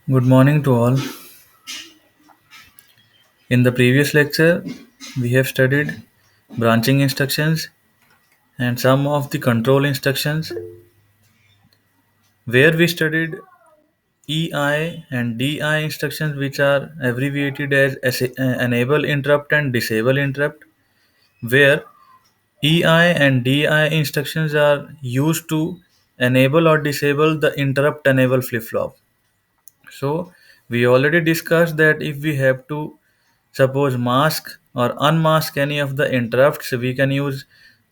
Good morning to all. In the previous lecture, we have studied branching instructions and some of the control instructions, where we studied EI and DI instructions, which are abbreviated as enable interrupt and disable interrupt, where EI and DI instructions are used to enable or disable the interrupt enable flip flop. So we already discussed that if we have to suppose mask or unmask any of the interrupts, we can use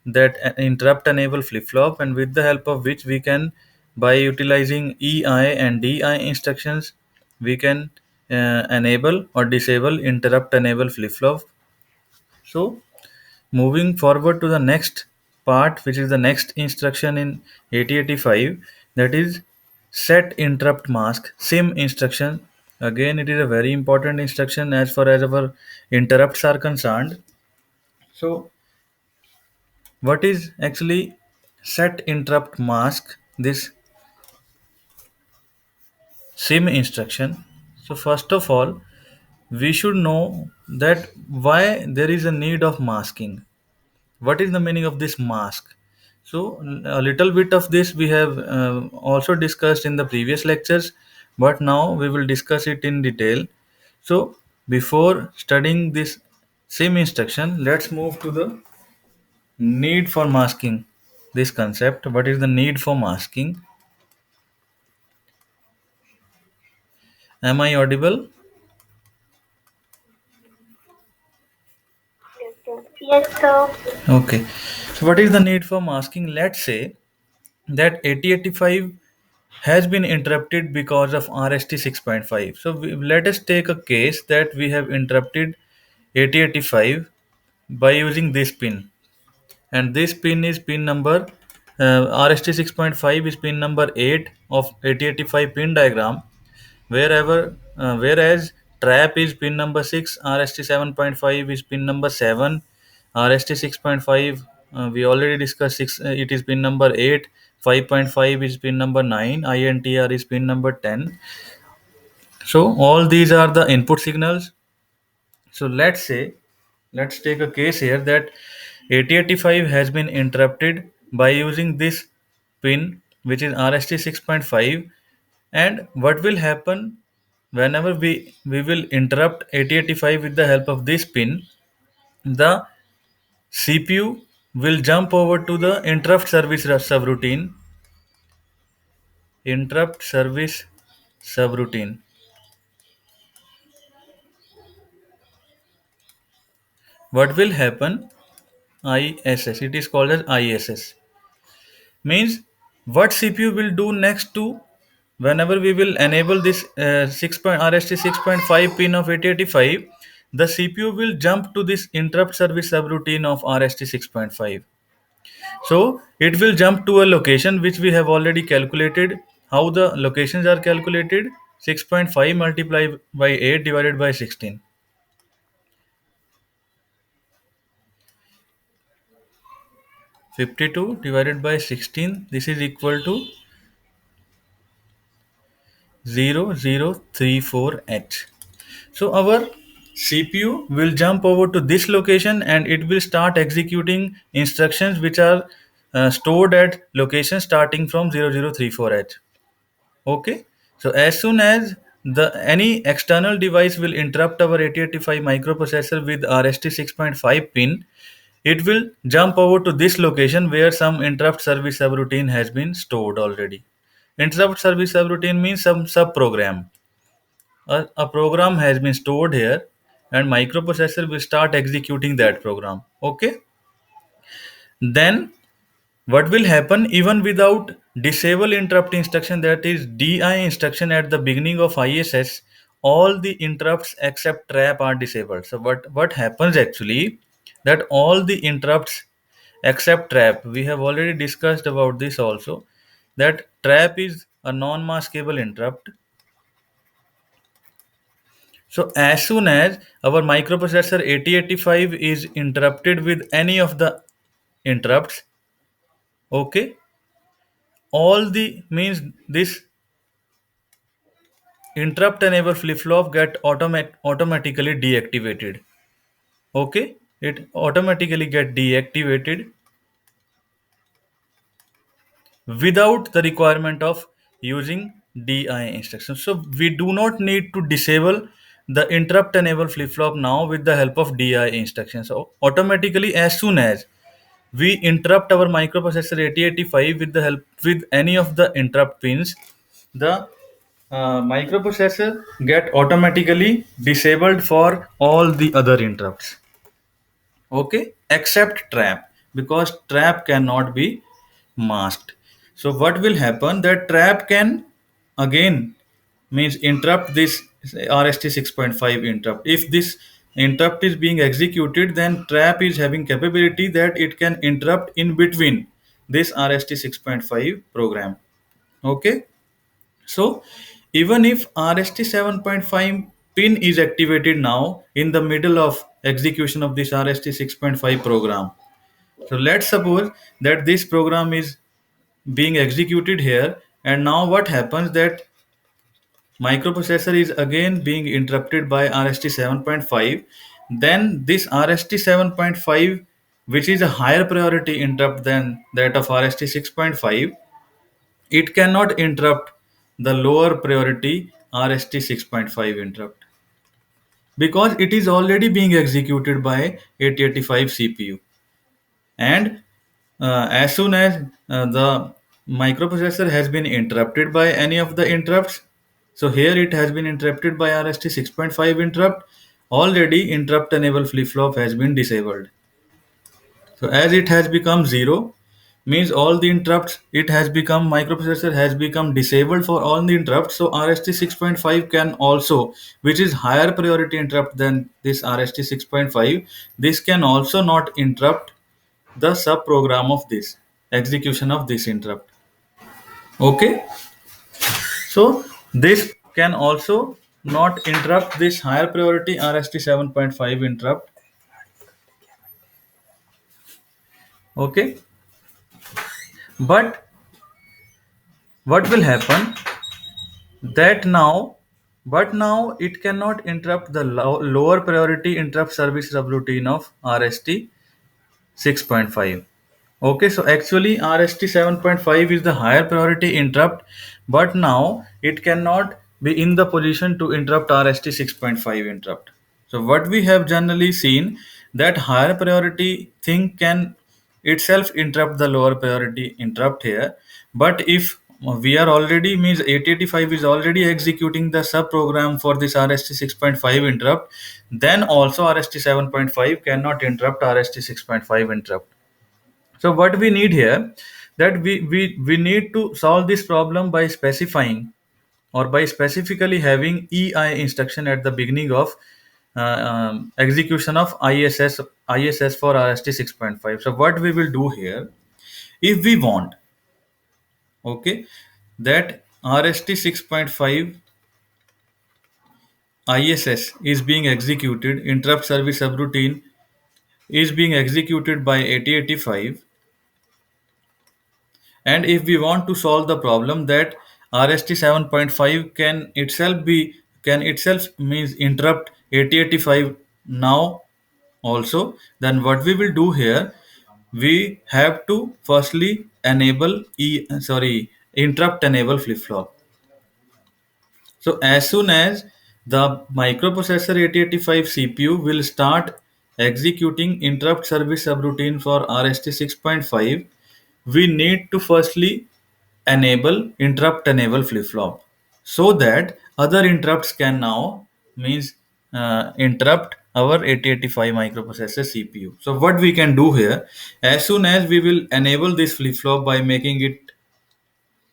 that interrupt enable flip flop, and with the help of which we can, by utilizing EI and DI instructions, we can enable or disable interrupt enable flip flop. So moving forward to the next part, which is the next instruction in 8085, that is set interrupt mask sim instruction. Again, it is a very important instruction as far as our interrupts are concerned. So what is actually set interrupt mask, this sim instruction? So first of all, we should know that why there is a need of masking. What is the meaning of this mask? So a little bit of this we have also discussed in the previous lectures, but now we will discuss it in detail. So before studying this same instruction, let's move to the need for masking. This concept, what is the need for masking? Am I audible? Yes, sir. Okay, so what is the need for masking? Let's say that 8085 has been interrupted because of RST 6.5. So let us take a case that we have interrupted 8085 by using this pin, and this pin is pin number RST 6.5 is pin number 8 of 8085 pin diagram, whereas trap is pin number 6, RST 7.5 is pin number 7, RST 6.5 we already discussed 6, it is pin number 8, 5.5 is pin number 9, INTR is pin number 10. So all these are the input signals. So let's take a case here that 8085 has been interrupted by using this pin, which is RST 6.5. And what will happen whenever we will interrupt 8085 with the help of this pin? The CPU will jump over to the interrupt service subroutine. Interrupt service subroutine. What will happen? ISS. It is called as ISS. Means what CPU will do next to whenever we will enable this 6 RST 6.5 pin of 8085, the CPU will jump to this interrupt service subroutine of RST 6.5. So it will jump to a location which we have already calculated. How the locations are calculated? 6.5 multiplied by 8 divided by 16. 52 divided by 16. This is equal to 0034H. So our CPU will jump over to this location and it will start executing instructions which are stored at location starting from 0034H. Okay. So as soon as the any external device will interrupt our 8085 microprocessor with RST 6.5 pin, it will jump over to this location where some interrupt service subroutine has been stored already. Interrupt service subroutine means some subprogram. A program has been stored here, and microprocessor will start executing that program. Okay. Then what will happen even without disable interrupt instruction, that is DI instruction at the beginning of ISS, all the interrupts except trap are disabled. So what happens actually, that all the interrupts except trap, we have already discussed about this also, that trap is a non-maskable interrupt. So as soon as our microprocessor 8085 is interrupted with any of the interrupts, okay, all the means this interrupt enable flip flop get automatically deactivated. Okay, it automatically get deactivated without the requirement of using DI instructions. So we do not need to disable the interrupt enable flip flop now with the help of DI instructions. So automatically, as soon as we interrupt our microprocessor 8085 with the help with any of the interrupt pins, the microprocessor get automatically disabled for all the other interrupts. Okay, except trap, because trap cannot be masked. So what will happen, that trap can again means interrupt this RST 6.5 interrupt. If this interrupt is being executed, then trap is having capability that it can interrupt in between this RST 6.5 program. Okay, so even if RST 7.5 pin is activated now in the middle of execution of this RST 6.5 program, so let's suppose that this program is being executed here, and now what happens, that microprocessor is again being interrupted by RST 7.5. Then this RST 7.5, which is a higher priority interrupt than that of RST 6.5, it cannot interrupt the lower priority RST 6.5 interrupt, because it is already being executed by 8085 CPU. And as soon as the microprocessor has been interrupted by any of the interrupts, so here it has been interrupted by RST 6.5 interrupt, already interrupt enable flip flop has been disabled. So as it has become 0, means all the interrupts, it has become, microprocessor has become disabled for all the interrupts. So RST 6.5 can also, which is higher priority interrupt than this RST 6.5, this can also not interrupt the sub program of this execution of this interrupt. Okay, so this can also not interrupt this higher priority RST 7.5 interrupt. Okay, but what will happen, that now, but now it cannot interrupt the lower priority interrupt service subroutine of RST 6.5. Okay, so actually RST 7.5 is the higher priority interrupt, but now it cannot be in the position to interrupt RST 6.5 interrupt. So what we have generally seen, that higher priority thing can itself interrupt the lower priority interrupt here. But if we are already, means 8085 is already executing the sub program for this RST 6.5 interrupt, then also RST 7.5 cannot interrupt RST 6.5 interrupt. So what we need here, that we need to solve this problem by specifying, or by specifically having EI instruction at the beginning of execution of ISS for RST 6.5. So what we will do here, if we want, okay, that RST 6.5 ISS is being executed, interrupt service subroutine is being executed by 8085, and if we want to solve the problem that RST 7.5 can itself means interrupt 8085 now also, then what we will do here, we have to firstly enable interrupt enable flip flop. So as soon as the microprocessor 8085 CPU will start executing interrupt service subroutine for RST 6.5, we need to firstly enable interrupt enable flip flop, so that other interrupts can now means interrupt our 8085 microprocessor CPU. So what we can do here, as soon as we will enable this flip flop by making it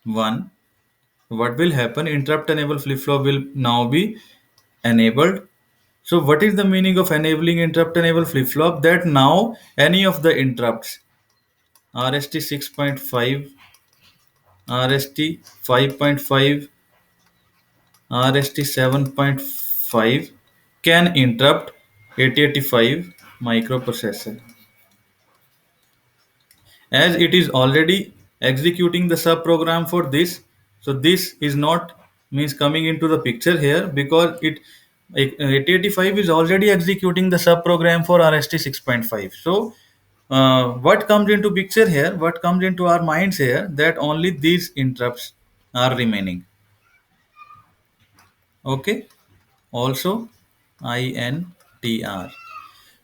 1, what will happen, interrupt enable flip flop will now be enabled. So what is the meaning of enabling interrupt enable flip flop, that now any of the interrupts RST 6.5, RST 5.5, RST 7.5 can interrupt 8085 microprocessor, as it is already executing the subprogram for this. So this is not means coming into the picture here, because 8085 is already executing the sub program for RST 6.5. So what comes into picture here, what comes into our minds here, that only these interrupts are remaining. Okay, also INTR.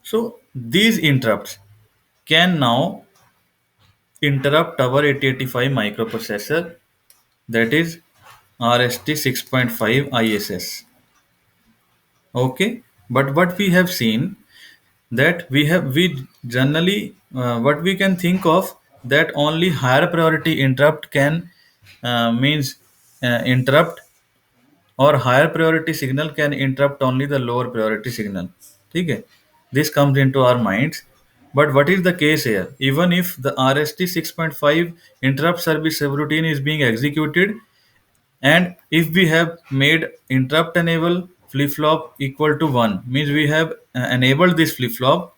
So these interrupts can now interrupt our 8085 microprocessor, that is RST 6.5 ISS. Okay, but what we have seen, that we generally what we can think of, that only higher priority interrupt can means interrupt, or higher priority signal can interrupt only the lower priority signal. Okay, this comes into our minds. But what is the case here? Even if the RST 6.5 interrupt service subroutine is being executed, and if we have made interrupt enable flip flop equal to 1, means we have enabled this flip flop,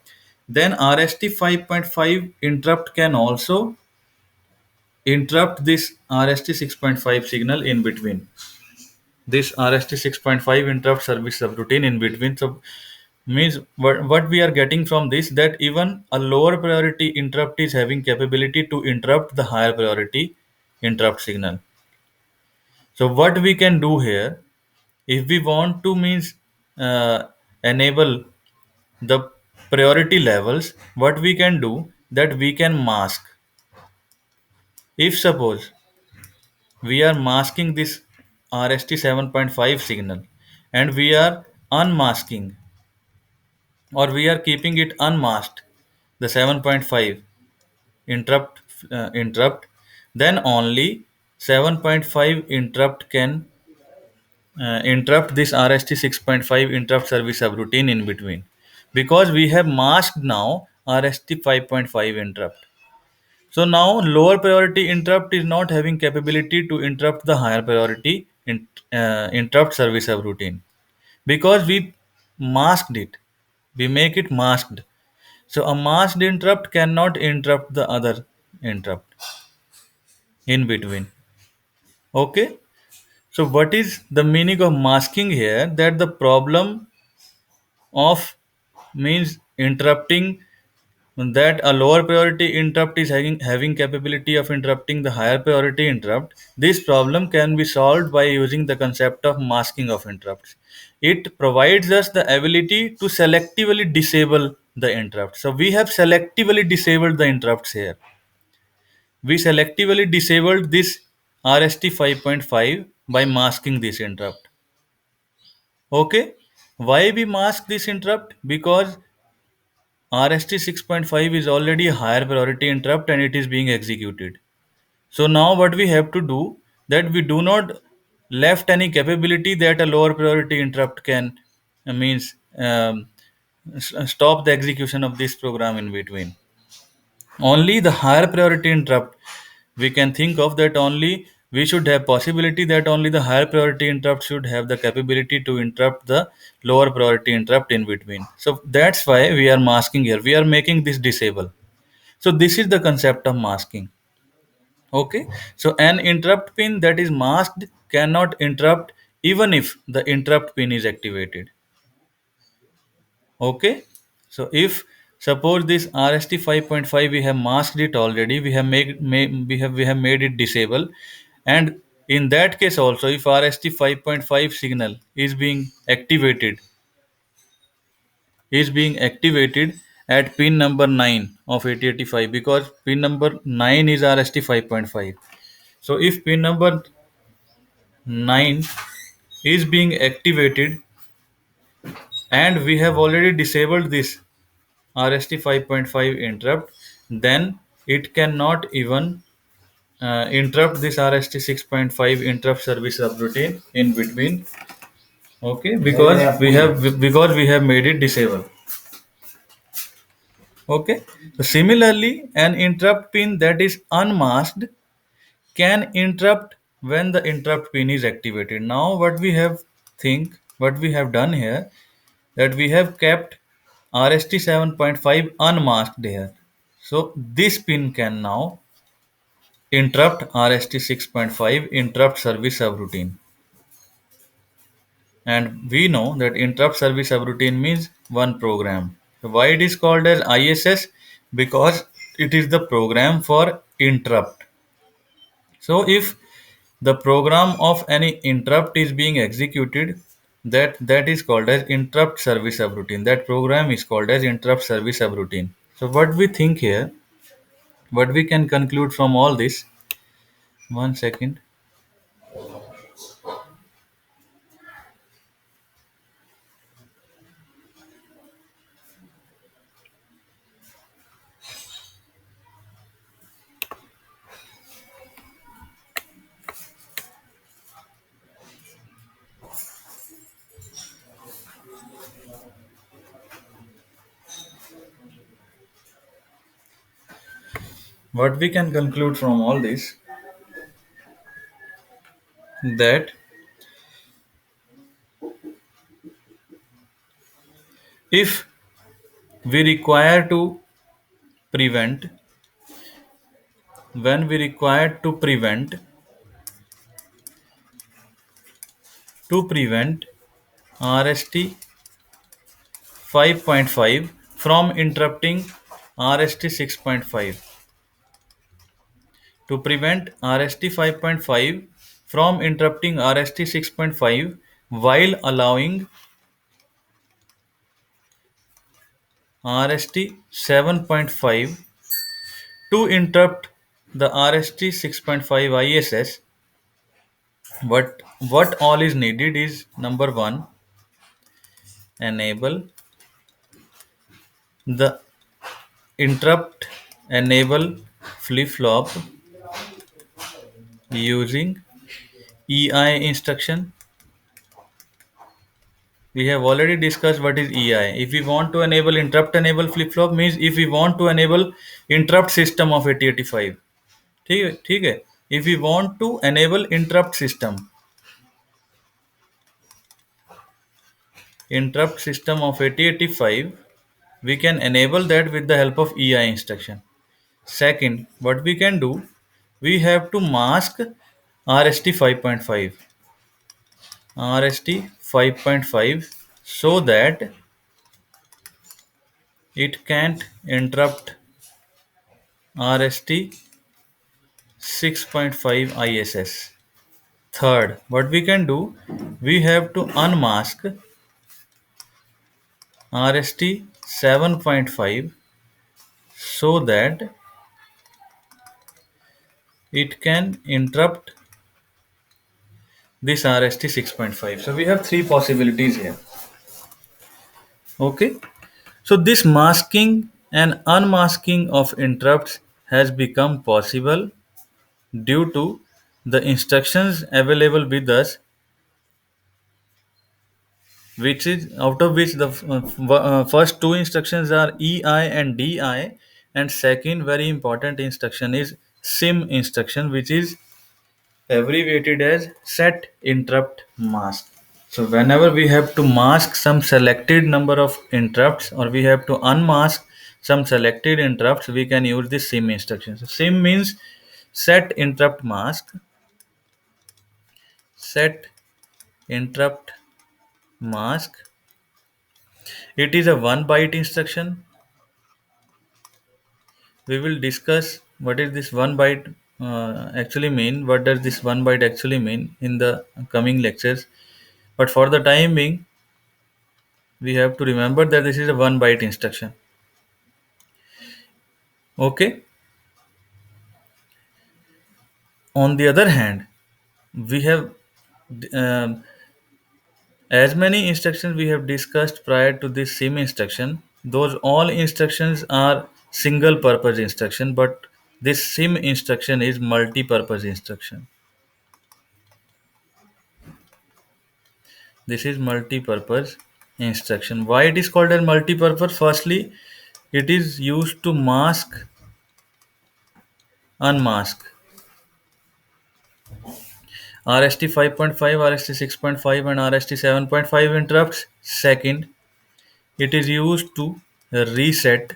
then RST 5.5 interrupt can also interrupt this RST 6.5 signal in between. This RST 6.5 interrupt service subroutine in between. So means what we are getting from this, that even a lower priority interrupt is having capability to interrupt the higher priority interrupt signal. So what we can do here, if we want to means uh, enable the priority levels, what we can do, that we can mask. If suppose we are masking this RST 7.5 signal, and we are unmasking, or we are keeping it unmasked, the 7.5 interrupt, then only 7.5 interrupt can interrupt this RST 6.5 interrupt service subroutine in between, because we have masked now RST 5.5 interrupt. So now lower priority interrupt is not having capability to interrupt the higher priority interrupt service subroutine, because we masked it. We make it masked. So a masked interrupt cannot interrupt the other interrupt in between. Okay. So what is the meaning of masking here? That the problem of means interrupting, that a lower priority interrupt is having capability of interrupting the higher priority interrupt. This problem can be solved by using the concept of masking of interrupts. It provides us the ability to selectively disable the interrupt. So we have selectively disabled the interrupts here. We selectively disabled this RST 5.5 by masking this interrupt. Okay, why we mask this interrupt? Because RST 6.5 is already a higher priority interrupt and it is being executed. So now what we have to do, that we do not left any capability that a lower priority interrupt can means stop the execution of this program in between. Only the higher priority interrupt we can think of, that only we should have possibility that only the higher priority interrupt should have the capability to interrupt the lower priority interrupt in between. So that's why we are masking here, we are making this disable. So this is the concept of masking. Okay, so an interrupt pin that is masked cannot interrupt even if the interrupt pin is activated. Okay, so if suppose this RST 5.5 we have masked it already, we have we have made it disable, and in that case also, if RST 5.5 signal is being activated at pin number 9 of 8085, because pin number 9 is RST 5.5. So if pin number 9 is being activated, and we have already disabled this RST 5.5 interrupt, then it cannot even interrupt this RST 6.5 interrupt service subroutine in between. Okay, because we have made it disable. Okay, so similarly, an interrupt pin that is unmasked can interrupt when the interrupt pin is activated. Now, what we have done here, that we have kept RST 7.5 unmasked here. So this pin can now interrupt RST 6.5 interrupt service subroutine. and we know that interrupt service subroutine means one program. So why it is called as ISS? Because it is the program for interrupt. So if the program of any interrupt is being executed, that is called as interrupt service subroutine. That program is called as interrupt service subroutine. So what we think here, what we can conclude from all this, one second. What we can conclude from all this, that if we require to prevent, when we require to prevent RST 5.5 from interrupting RST 6.5, to prevent RST 5.5 from interrupting RST 6.5 while allowing RST 7.5 to interrupt the RST 6.5 ISS, what all is needed is: number one, enable the interrupt enable flip flop using EI instruction. We have already discussed what is EI. If we want to enable interrupt enable flip flop, means if we want to enable interrupt system of 8085, ठीक है. If we want to enable interrupt system of 8085, we can enable that with the help of EI instruction. Second, what we can do, we have to mask RST 5.5, RST 5.5, so that it can't interrupt RST 6.5 ISS. Third, what we can do, we have to unmask RST 7.5, so that it can interrupt this RST 6.5. So we have three possibilities here. Okay. So this masking and unmasking of interrupts has become possible due to the instructions available with us, which is out of which the first two instructions are EI and DI, and second very important instruction is SIM instruction, which is abbreviated as set interrupt mask. So whenever we have to mask some selected number of interrupts, or we have to unmask some selected interrupts, we can use this SIM instruction. So SIM means set interrupt mask, set interrupt mask. It is a 1 byte instruction. We will discuss what is this 1 byte actually mean, what does this 1 byte actually mean in the coming lectures. But for the time being, we have to remember that this is a 1 byte instruction. Okay. On the other hand, we have um, as many instructions we have discussed prior to this SIM instruction. Those all instructions are single purpose instruction, but this SIM instruction is multi-purpose instruction. This is multi-purpose instruction. Why it is called as multi-purpose? Firstly, it is used to mask, unmask RST 5.5, RST 6.5, and RST 7.5 interrupts. Second, it is used to reset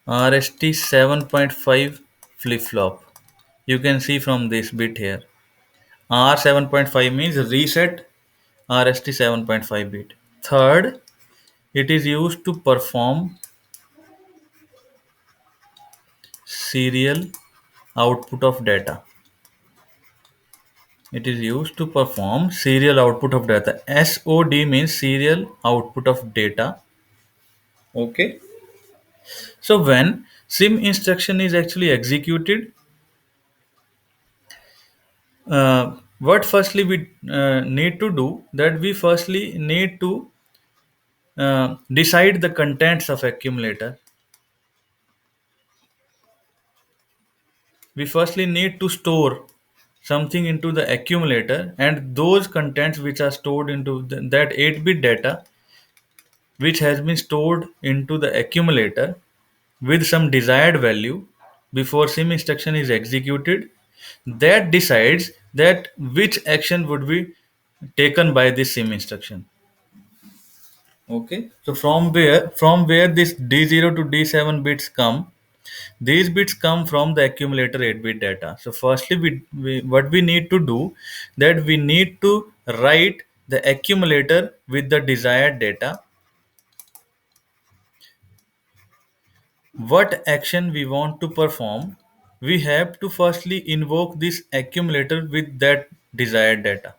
RST 7.5 flip flop. You can see from this bit here. R 7.5 means reset RST 7.5 bit. Third, it is used to perform serial output of data. It is used to perform serial output of data. SOD means serial output of data. Okay. So when sim instruction is actually executed, what firstly we need to do, that we firstly need to decide the contents of accumulator. We firstly need to store something into the accumulator, and those contents which are stored into that 8-bit data which has been stored into the accumulator with some desired value before sim instruction is executed, that decides that which action would be taken by this sim instruction. Okay, so from where this D0 to D7 bits come, these bits come from the accumulator 8-bit data. So firstly we what we need to do, that we need to write the accumulator with the desired data, what action we want to perform. We have to firstly invoke this accumulator with that desired data.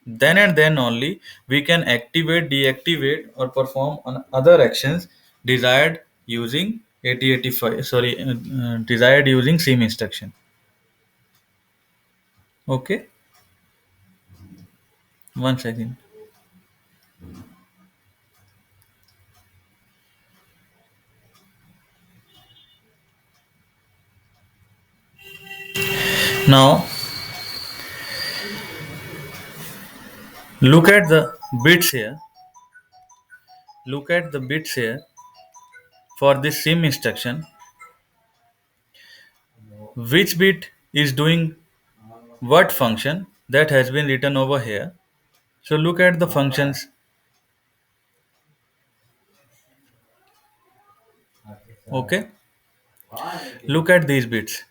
Then and then only we can activate, deactivate, or perform on other actions desired using 8085, desired using sim instruction. Okay, one second. Now look at the bits here. Look at the bits here for this sim instruction. Which bit is doing what function, that has been written over here. So look at the functions. Okay, look at these bits.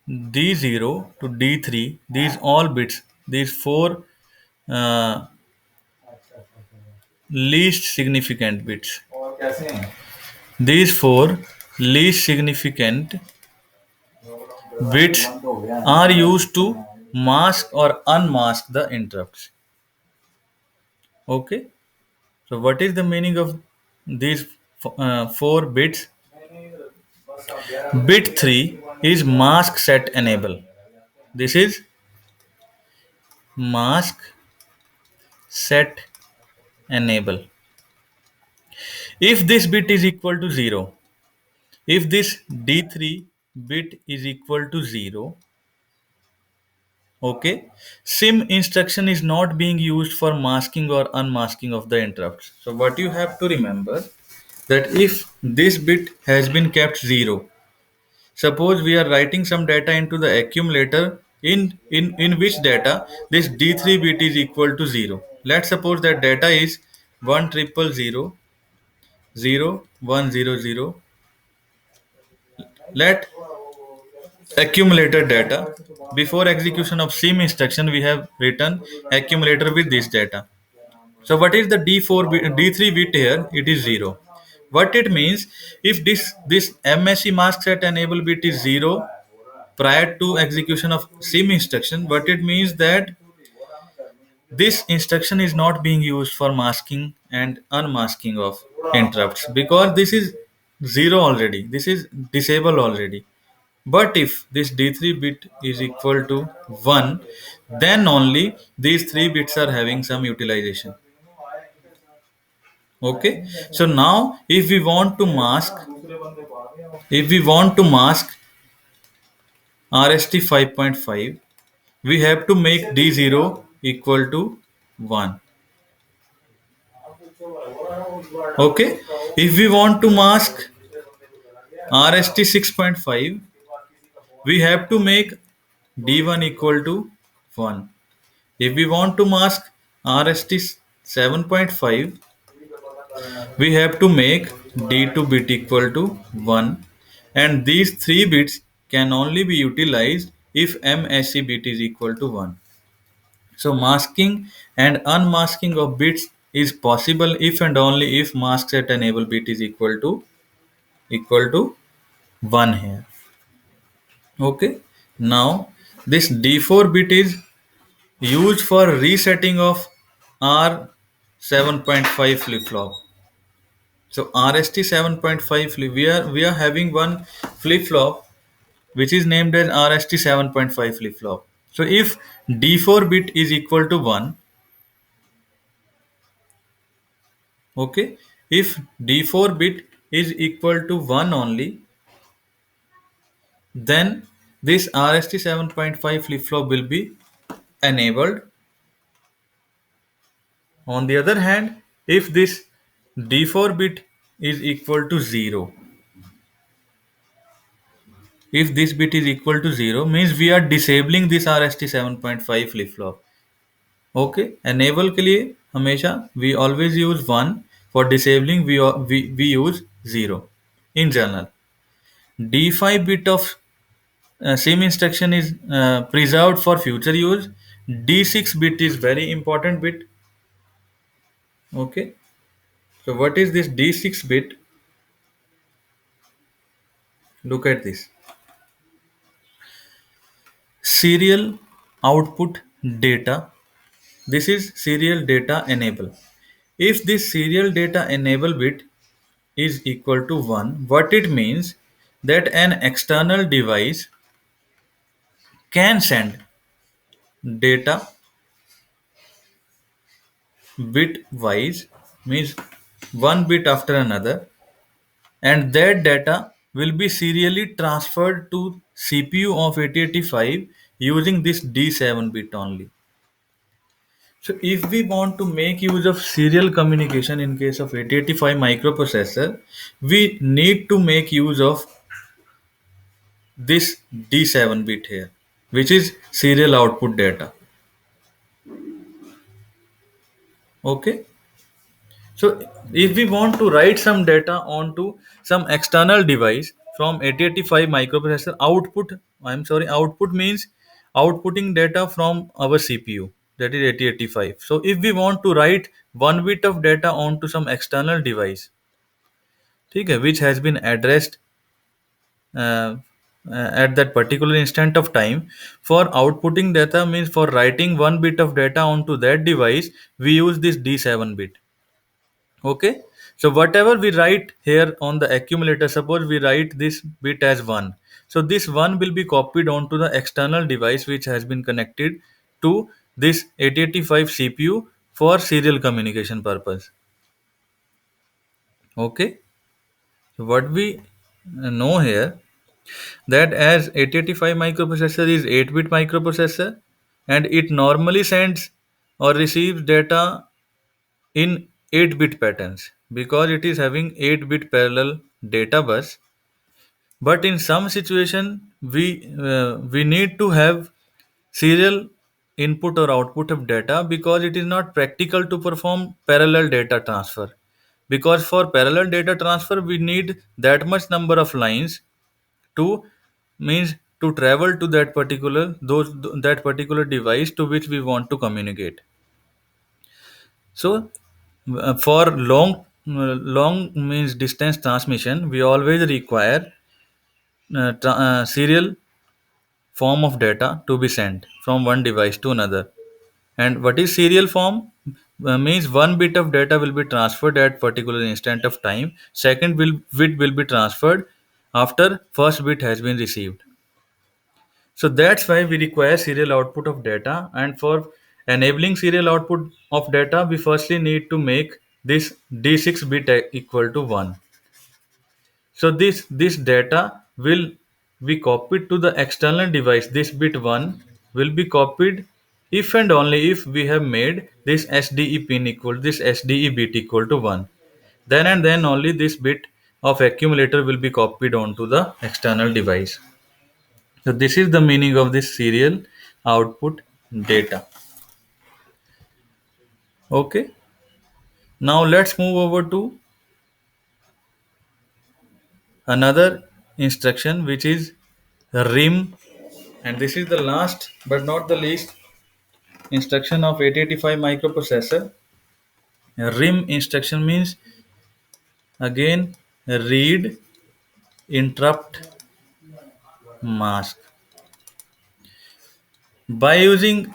D0 to D3, these all bits, these four uh, least significant bits. These four least significant bits are used to mask or unmask the interrupts. Okay, so what is the meaning of these four bits? Bit 3 is mask set enable. This is mask set enable. If this bit is equal to 0, if this D3 bit is equal to 0, okay, sim instruction is not being used for masking or unmasking of the interrupts. So what you have to remember, that if this bit has been kept 0, suppose we are writing some data into the accumulator in which data this D3 bit is equal to 0. Let's suppose that data is 100000100. Let accumulator data, before execution of sim instruction we have written accumulator with this data. So what is the D3 bit here? It is 0. What it means, if this MSC mask set enable bit is 0 prior to execution of sim instruction, what it means, that this instruction is not being used for masking and unmasking of interrupts, because this is 0 already, this is disabled already. But if this D3 bit is equal to 1, then only these three bits are having some utilization. Okay, so now if we want to mask RST 5.5, we have to make D0 equal to 1. Okay, if we want to mask RST 6.5, we have to make D1 equal to 1. If we want to mask RST 7.5, we have to make D2 bit equal to 1, and these three bits can only be utilized if MSC bit is equal to 1. So masking and unmasking of bits is possible if and only if mask set enable bit is equal to 1 here. Okay. Now this D4 bit is used for resetting of R 7.5 flip flop. So RST 7.5 we are having one flip flop which is named as RST 7.5 flip flop. So if D4 bit is equal to 1, okay, if D4 bit is equal to 1 only, then this RST 7.5 flip flop will be enabled. On the other hand, if this D4 bit is equal to 0, if this bit is equal to 0 means we are disabling this RST 7.5 flip flop. Okay enable के लिए हमेशा we always use 1 for disabling we use 0 in general D5 bit of sim instruction is preserved for future use. D6 bit is very important bit. Okay, so what is this D6 bit? Look at this serial output data. This is serial data enable. If this serial data enable bit is equal to 1, what it means that an external device can send data bitwise, means one bit after another, and that data will be serially transferred to CPU of 8085 using this D7 bit only. So if we want to make use of serial communication in case of 8085 microprocessor, we need to make use of this D7 bit here, which is serial output data. Okay. So if we want to write some data onto some external device from 8085 microprocessor output means outputting data from our CPU, that is 8085. So if we want to write one bit of data onto some external device, okay, which has been addressed uh, at that particular instant of time, for outputting data means for writing one bit of data onto that device, we use this D7 bit. Okay, so whatever we write here on the accumulator, suppose we write this bit as 1, so this 1 will be copied onto the external device which has been connected to this 8085 CPU for serial communication purpose. Okay, so what we know here, that as 8085 microprocessor is 8-bit microprocessor, and it normally sends or receives data in 8-bit patterns because it is having 8-bit parallel data bus. But in some situation we need to have serial input or output of data because it is not practical to perform parallel data transfer, because for parallel data transfer we need that much number of lines to means to travel to that particular device to which we want to communicate. So for long means distance transmission, we always require serial form of data to be sent from one device to another. And what is serial form? Means one bit of data will be transferred at particular instant of time. Second bit will be transferred after first bit has been received. So that's why we require serial output of data. And for enabling serial output of data, we firstly need to make this D6 bit equal to 1. So this data will be copied to the external device. This bit 1 will be copied if and only if we have made this SDE pin equal this SDE bit equal to 1. Then and then only this bit of accumulator will be copied onto the external device. So this is the meaning of this serial output data. Okay. Now let's move over to another instruction which is rim, and this is the last but not the least instruction of 8085 microprocessor. RIM instruction means again read, interrupt, mask. By using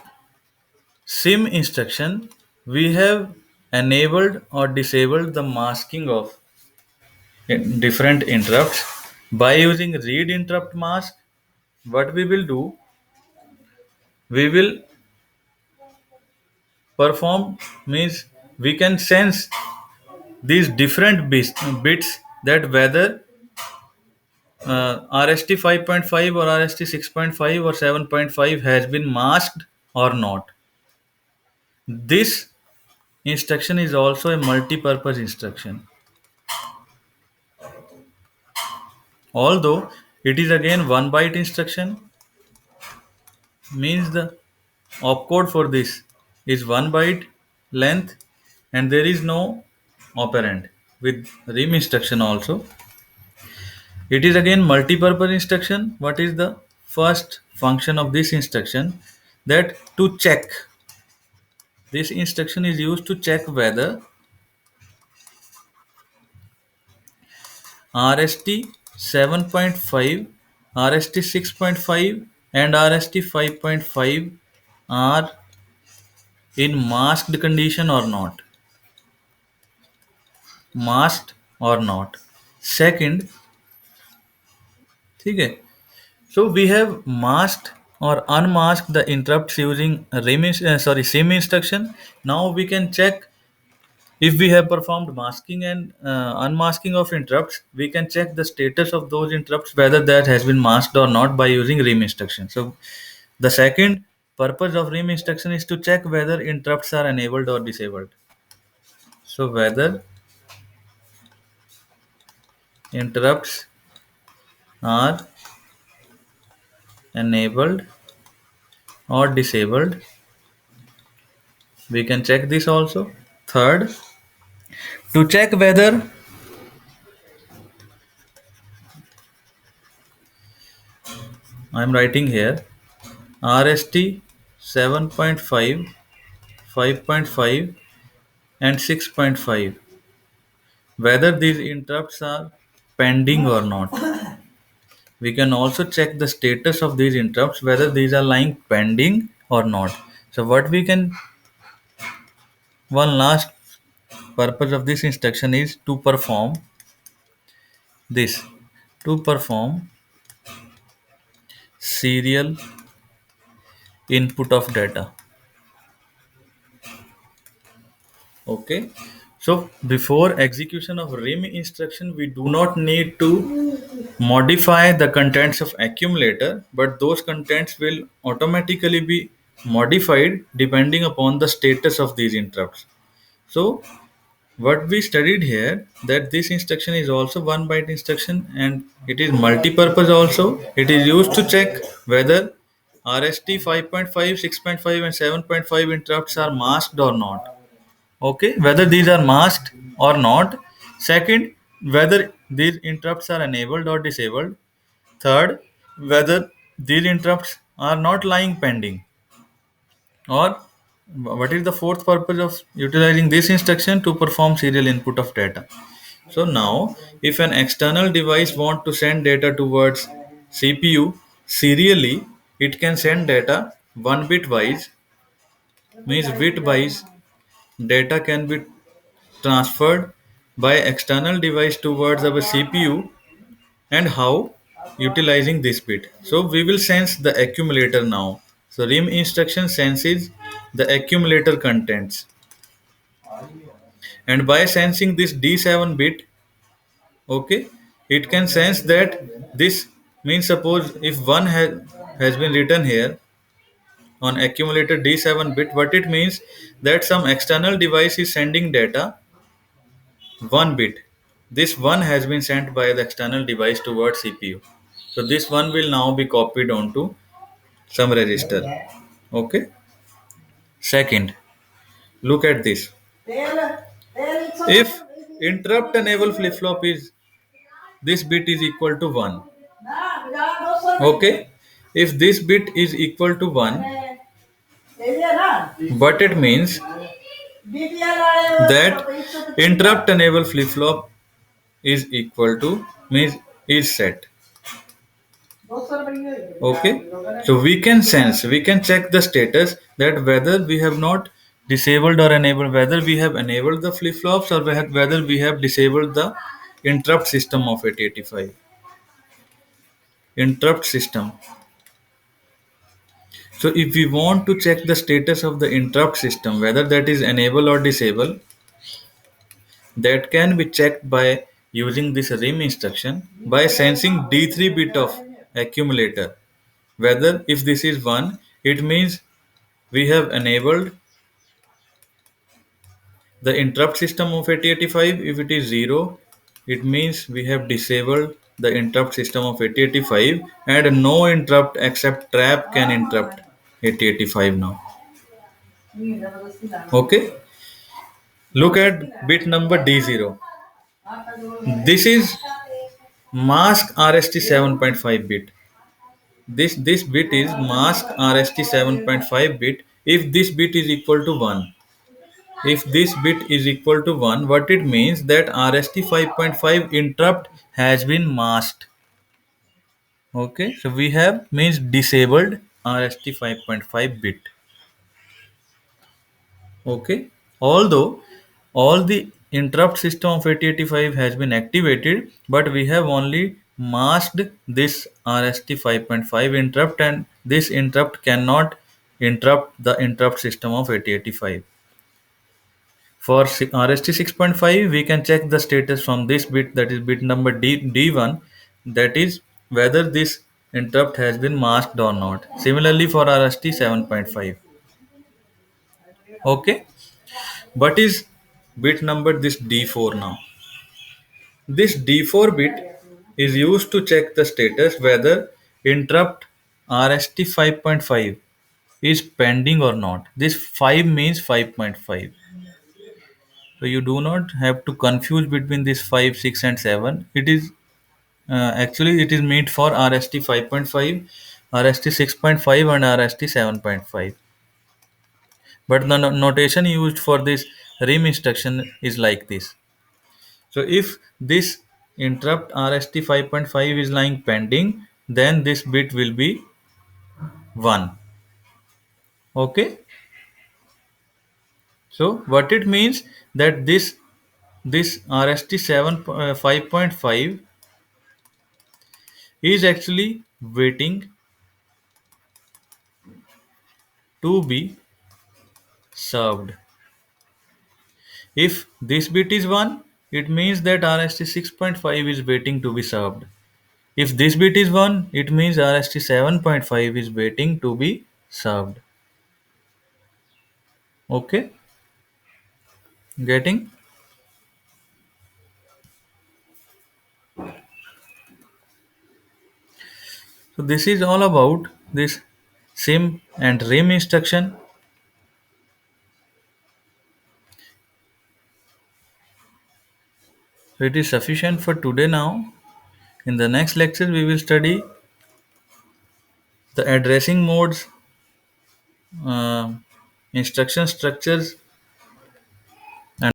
SIM instruction, we have enabled or disabled the masking of different interrupts. By using read interrupt mask, what we will do, we will perform means we can sense these different bits that whether RST 5.5 or RST 6.5 or 7.5 has been masked or not. This instruction is also a multi-purpose instruction. Although it is again 1 byte instruction, means the opcode for this is 1 byte length and there is no operand. With RIM instruction also, it is again multi-purpose instruction. What is the first function of this instruction? That to check. This instruction is used to check whether RST 7.5, RST 6.5 and RST 5.5 are in masked condition or not. Masked or not. Second, ठीक है. So we have masked or unmasked the interrupts using SIM instruction. Now we can check if we have performed masking and unmasking of interrupts. We can check the status of those interrupts whether that has been masked or not by using RIM instruction. So the second purpose of RIM instruction is to check whether interrupts are enabled or disabled. So whether interrupts are enabled or disabled. We can check this also. Third, to check whether I am writing here RST 7.5, 5.5 and 6.5, whether these interrupts are pending or not. We can also check the status of these interrupts whether these are lying pending or not. So what we can, one last purpose of this instruction is to perform this, to perform serial input of data. Okay, so before execution of RIM instruction, we do not need to modify the contents of accumulator, but those contents will automatically be modified depending upon the status of these interrupts. So what we studied here, that this instruction is also 1 byte instruction and it is multi-purpose also. It is used to check whether RST 5.5, 6.5 and 7.5 interrupts are masked or not. Okay, whether these are masked or not. Second, whether these interrupts are enabled or disabled. Third, whether these interrupts are not lying pending. Or what is the fourth purpose of utilizing this instruction? To perform serial input of data. So now if an external device want to send data towards CPU serially, it can send data 1 bit wise, means bit wise data can be transferred by external device towards our CPU. And how? Utilizing this bit. So we will sense the accumulator now. So RIM instruction senses the accumulator contents, and by sensing this D7 bit, okay, it can sense that this means, suppose if 1 has been written here on accumulator D7 bit, what it means, that some external device is sending data 1 bit. This 1 has been sent by the external device towards CPU. So this 1 will now be copied onto some register. Okay. Second, look at this. If interrupt enable flip flop is, this bit is equal to 1. Okay. If this bit is equal to 1, But it means that interrupt enable flip flop is equal to means is set. Okay, so we can sense, we can check the status that whether we have not disabled or enabled, whether we have enabled the flip flops or whether we have disabled the interrupt system of 8085. Interrupt system. So if we want to check the status of the interrupt system, whether that is enable or disable, that can be checked by using this rim instruction by sensing D3 bit of accumulator. Whether if this is 1, it means we have enabled the interrupt system of 8085. If it is 0, it means we have disabled the interrupt system of 8085 and no interrupt except trap can interrupt 8085 now. Okay, look at bit number D0. This is mask RST 7.5 bit. This bit is mask RST 7.5 bit if this bit is equal to 1. If this bit is equal to 1, what it means that RST 5.5 interrupt has been masked. Okay, so we have means disabled RST 5.5 bit. Okay, although all the interrupt system of 8085 has been activated, but we have only masked this RST 5.5 interrupt, and this interrupt cannot interrupt the interrupt system of 8085. For RST 6.5, we can check the status from this bit, that is bit number D1, that is whether this interrupt has been masked or not. Similarly for RST 7.5. Okay, what is bit number this D4 now? This D4 bit is used to check the status whether interrupt RST 5.5 is pending or not. This 5 means 5.5. So you do not have to confuse between this 5, 6 and 7. It is actually it is meant for RST 5.5, RST 6.5 and RST 7.5. But the notation used for this rim instruction is like this. So if this interrupt RST 5.5 is lying pending, then this bit will be 1. Okay. So what it means that this RST 7 5.5 is actually waiting to be served. If this bit is 1, it means that RST 6.5 is waiting to be served. If this bit is 1, it means RST 7.5 is waiting to be served. Okay, getting? So this is all about this sim and rim instruction. So it is sufficient for today now. In the next lecture, we will study the addressing modes, uh, instruction structures,